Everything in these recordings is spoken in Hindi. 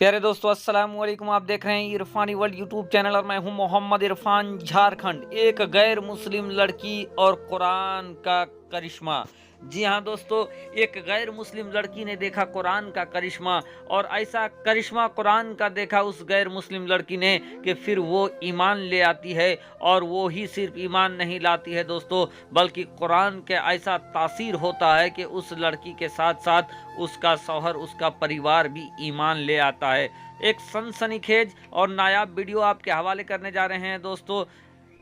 प्यारे दोस्तों, अस्सलाम वालेकुम। आप देख रहे हैं इरफानी वर्ल्ड यूट्यूब चैनल और मैं हूं मोहम्मद इरफान। झारखंड, एक गैर मुस्लिम लड़की और कुरान का करिश्मा। जी हां दोस्तों, एक गैर मुस्लिम लड़की ने देखा कुरान का करिश्मा, और ऐसा करिश्मा कुरान का देखा उस गैर मुस्लिम लड़की ने कि फिर वो ईमान ले आती है। और वो ही सिर्फ ईमान नहीं लाती है दोस्तों, बल्कि कुरान के ऐसा तासीर होता है कि उस लड़की के साथ साथ उसका शौहर, उसका परिवार भी ईमान ले आता है। एक सनसनीखेज और नायाब वीडियो आपके हवाले करने जा रहे हैं दोस्तों।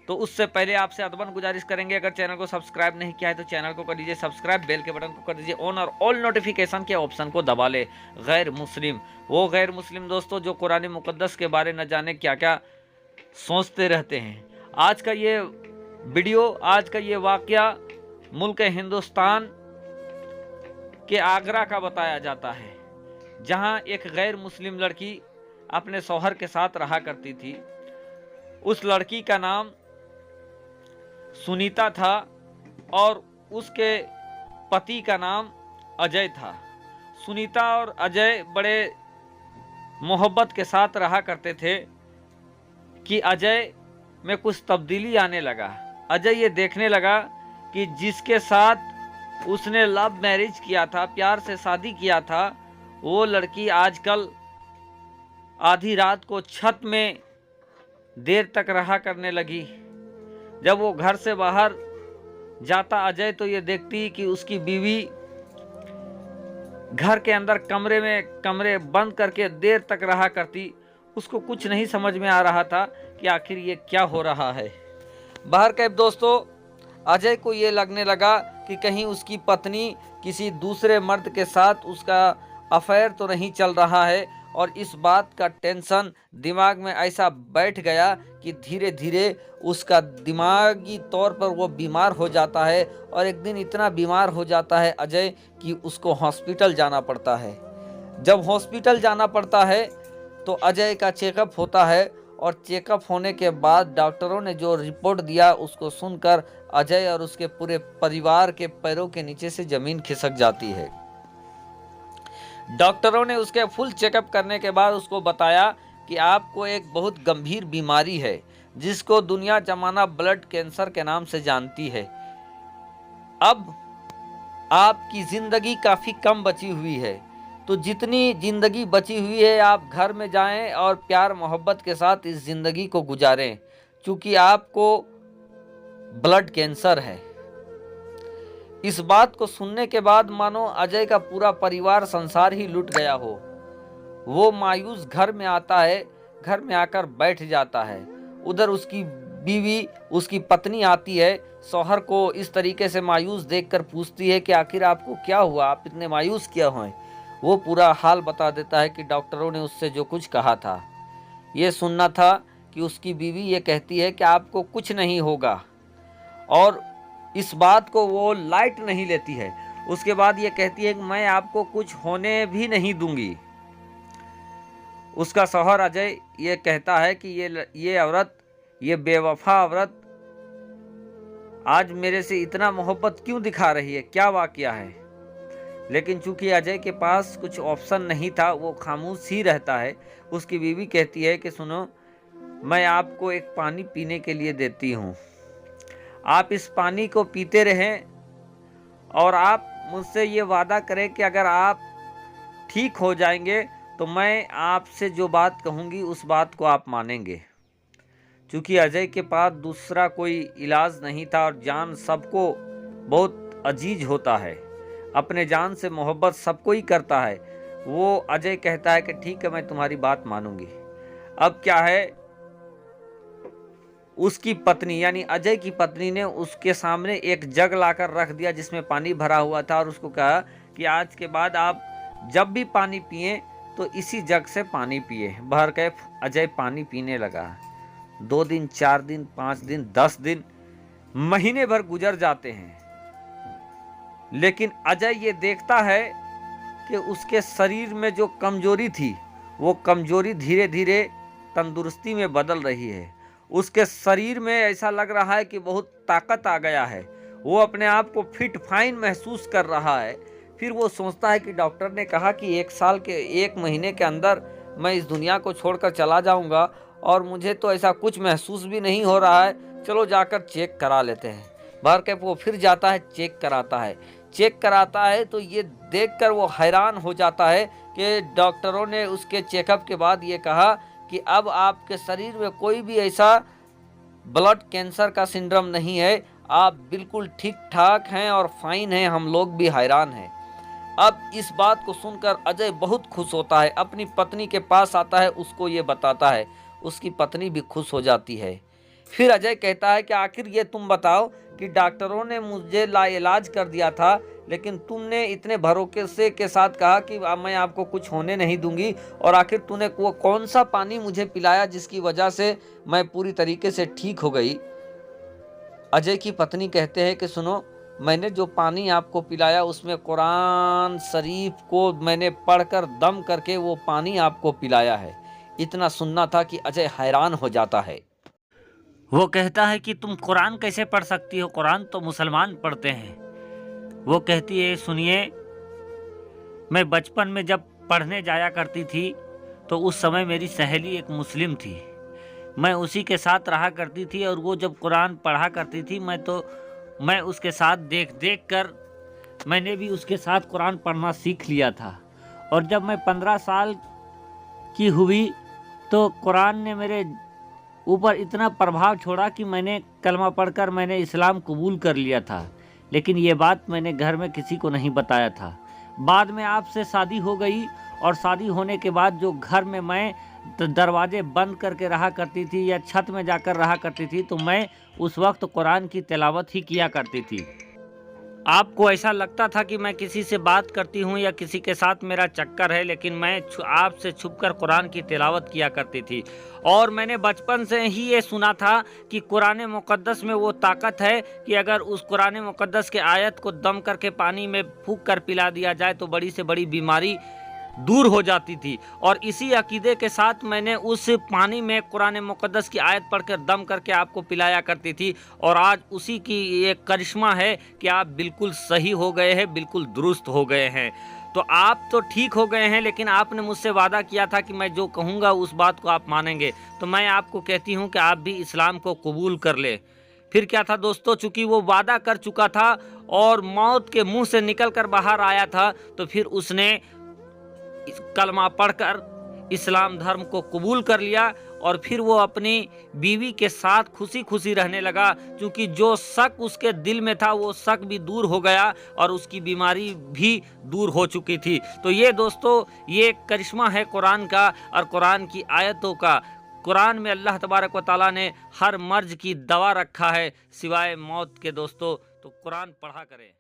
तो उससे पहले आपसे अदबन गुजारिश करेंगे, अगर चैनल को सब्सक्राइब नहीं किया है तो चैनल को कर दीजिए सब्सक्राइब, बेल के बटन को कर दीजिए ऑन और ऑल नोटिफिकेशन के ऑप्शन को दबा ले। गैर मुस्लिम, वो गैर मुस्लिम दोस्तों जो कुरान मुकद्दस के बारे न जाने क्या क्या सोचते रहते हैं। आज का ये वीडियो, आज का ये वाकया मुल्क हिंदुस्तान के आगरा का बताया जाता है, जहां एक गैर मुस्लिम लड़की अपने शौहर के साथ रहा करती थी। उस लड़की का नाम सुनीता था और उसके पति का नाम अजय था। सुनीता और अजय बड़े मोहब्बत के साथ रहा करते थे कि अजय में कुछ तब्दीली आने लगा। अजय ये देखने लगा कि जिसके साथ उसने लव मैरिज किया था, प्यार से शादी किया था, वो लड़की आजकल आधी रात को छत में देर तक रहा करने लगी। जब वो घर से बाहर जाता अजय तो ये देखती कि उसकी बीवी घर के अंदर कमरे बंद करके देर तक रहा करती। उसको कुछ नहीं समझ में आ रहा था कि आखिर ये क्या हो रहा है। बाहर के दोस्तों, अजय को ये लगने लगा कि कहीं उसकी पत्नी किसी दूसरे मर्द के साथ उसका अफेयर तो नहीं चल रहा है, और इस बात का टेंशन दिमाग में ऐसा बैठ गया कि धीरे धीरे उसका दिमागी तौर पर वो बीमार हो जाता है। और एक दिन इतना बीमार हो जाता है अजय कि उसको हॉस्पिटल जाना पड़ता है। जब हॉस्पिटल जाना पड़ता है तो अजय का चेकअप होता है, और चेकअप होने के बाद डॉक्टरों ने जो रिपोर्ट दिया उसको सुनकर अजय और उसके पूरे परिवार के पैरों के नीचे से जमीन खिसक जाती है। डॉक्टरों ने उसके फुल चेकअप करने के बाद उसको बताया कि आपको एक बहुत गंभीर बीमारी है, जिसको दुनिया जमाना ब्लड कैंसर के नाम से जानती है। अब आपकी जिंदगी काफ़ी कम बची हुई है, तो जितनी जिंदगी बची हुई है आप घर में जाएं और प्यार मोहब्बत के साथ इस जिंदगी को गुजारें, क्योंकि आपको ब्लड कैंसर है। इस बात को सुनने के बाद मानो अजय का पूरा परिवार, संसार ही लुट गया हो। वो मायूस घर में आता है, घर में आकर बैठ जाता है। उधर उसकी बीवी, उसकी पत्नी आती है, शौहर को इस तरीके से मायूस देखकर पूछती है कि आखिर आपको क्या हुआ, आप इतने मायूस क्यों हैं। वो पूरा हाल बता देता है कि डॉक्टरों ने उससे जो कुछ कहा था, ये सुनना था कि उसकी बीवी ये कहती है कि आपको कुछ नहीं होगा, और इस बात को वो लाइट नहीं लेती है। उसके बाद ये कहती है कि मैं आपको कुछ होने भी नहीं दूंगी। उसका शौहर अजय ये कहता है कि ये औरत, ये बेवफा औरत आज मेरे से इतना मोहब्बत क्यों दिखा रही है, क्या वाकया है। लेकिन चूंकि अजय के पास कुछ ऑप्शन नहीं था, वो खामोश ही रहता है। उसकी बीवी कहती है कि सुनो, मैं आपको एक पानी पीने के लिए देती हूँ, आप इस पानी को पीते रहें, और आप मुझसे ये वादा करें कि अगर आप ठीक हो जाएंगे तो मैं आपसे जो बात कहूँगी उस बात को आप मानेंगे। चूँकि अजय के पास दूसरा कोई इलाज नहीं था, और जान सबको बहुत अजीज होता है, अपने जान से मोहब्बत सबको ही करता है। वो अजय कहता है कि ठीक है, मैं तुम्हारी बात मानूंगी। अब क्या है, उसकी पत्नी यानी अजय की पत्नी ने उसके सामने एक जग लाकर रख दिया जिसमें पानी भरा हुआ था, और उसको कहा कि आज के बाद आप जब भी पानी पिए तो इसी जग से पानी पिए। भर के अजय पानी पीने लगा। 2 दिन, 4 दिन, 5 दिन, 10 दिन, महीने भर गुजर जाते हैं। लेकिन अजय ये देखता है कि उसके शरीर में जो कमजोरी थी, वो कमजोरी धीरे धीरे तंदुरुस्ती में बदल रही है। उसके शरीर में ऐसा लग रहा है कि बहुत ताकत आ गया है, वो अपने आप को फिट फाइन महसूस कर रहा है। फिर वो सोचता है कि डॉक्टर ने कहा कि 1 साल के 1 महीने के अंदर मैं इस दुनिया को छोड़कर चला जाऊंगा और मुझे तो ऐसा कुछ महसूस भी नहीं हो रहा है, चलो जाकर चेक करा लेते हैं। भर के वो फिर जाता है, चेक कराता है। चेक कराता है तो ये देखकर वो हैरान हो जाता है कि डॉक्टरों ने उसके चेकअप के बाद ये कहा कि अब आपके शरीर में कोई भी ऐसा ब्लड कैंसर का सिंड्रोम नहीं है, आप बिल्कुल ठीक ठाक हैं और फाइन हैं। हम लोग भी हैरान हैं। अब इस बात को सुनकर अजय बहुत खुश होता है, अपनी पत्नी के पास आता है, उसको ये बताता है। उसकी पत्नी भी खुश हो जाती है। फिर अजय कहता है कि आखिर ये तुम बताओ कि डॉक्टरों ने मुझे लाइलाज कर दिया था, लेकिन तुमने इतने भरोसे के साथ कहा कि मैं आपको कुछ होने नहीं दूंगी, और आखिर तूने वो कौन सा पानी मुझे पिलाया जिसकी वजह से मैं पूरी तरीके से ठीक हो गई। अजय की पत्नी कहते हैं कि सुनो, मैंने जो पानी आपको पिलाया उसमें कुरान शरीफ को मैंने पढ़कर दम करके वो पानी आपको पिलाया है। इतना सुनना था कि अजय हैरान हो जाता है। वो कहता है कि तुम कुरान कैसे पढ़ सकती हो, कुरान तो मुसलमान पढ़ते हैं। वो कहती है सुनिए, मैं बचपन में जब पढ़ने जाया करती थी तो उस समय मेरी सहेली एक मुस्लिम थी। मैं उसी के साथ रहा करती थी और वो जब कुरान पढ़ा करती थी मैं उसके साथ देख देख कर मैंने भी उसके साथ कुरान पढ़ना सीख लिया था। और जब मैं 15 साल की हुई तो कुरान ने मेरे ऊपर इतना प्रभाव छोड़ा कि मैंने कलमा पढ़कर मैंने इस्लाम कबूल कर लिया था। लेकिन ये बात मैंने घर में किसी को नहीं बताया था। बाद में आपसे शादी हो गई और शादी होने के बाद जो घर में मैं दरवाजे बंद करके रहा करती थी या छत में जाकर रहा करती थी, तो मैं उस वक्त कुरान की तिलावत ही किया करती थी। आपको ऐसा लगता था कि मैं किसी से बात करती हूँ या किसी के साथ मेरा चक्कर है, लेकिन मैं आपसे छुपकर कुरान की तिलावत किया करती थी। और मैंने बचपन से ही ये सुना था कि कुरान मुक़द्दस में वो ताकत है कि अगर उस कुरान मुक़द्दस के आयत को दम करके पानी में फूंक कर पिला दिया जाए तो बड़ी से बड़ी बीमारी दूर हो जाती थी। और इसी अकीदे के साथ मैंने उस पानी में कुरान मुक़द्दस की आयत पढ़कर दम करके आपको पिलाया करती थी। और आज उसी की एक करिश्मा है कि आप बिल्कुल सही हो गए हैं, बिल्कुल दुरुस्त हो गए हैं। तो आप तो ठीक हो गए हैं, लेकिन आपने मुझसे वादा किया था कि मैं जो कहूँगा उस बात को आप मानेंगे। तो मैं आपको कहती हूँ कि आप भी इस्लाम को कबूल कर ले। फिर क्या था दोस्तों, चूंकि वो वादा कर चुका था और मौत के मुंह से निकल कर बाहर आया था, तो फिर उसने कलमा पढ़कर इस्लाम धर्म को कबूल कर लिया। और फिर वो अपनी बीवी के साथ खुशी खुशी रहने लगा, क्योंकि जो शक उसके दिल में था वो शक भी दूर हो गया और उसकी बीमारी भी दूर हो चुकी थी। तो ये दोस्तों, ये करिश्मा है कुरान का और कुरान की आयतों का। कुरान में अल्लाह तबारक व तआला ने हर मर्ज की दवा रखा है सिवाय मौत के। दोस्तों, तो कुरान पढ़ा करें।